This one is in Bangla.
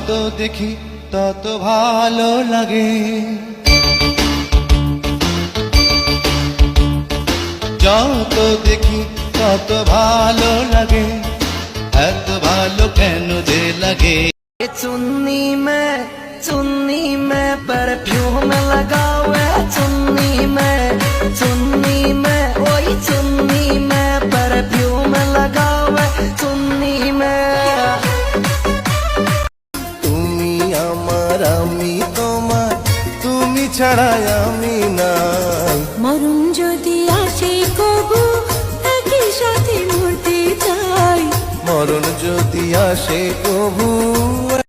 যত দেখি তত ভালো লাগে, যত দেখি তত ভালো লাগে, এত ভালো কেন যে লাগে। चुन्नी में परफ्यूम लगावे, चुन्नी में ओई चुन्नी में परफ्यूम लगावे, चुन्नी में। তুমি আমার আমি তোমার, তুমি ছাড়া আমি নাই। মরণ যদি আসে কবু একই সাথে মরতে চাই, মরণ যদি আসে কবু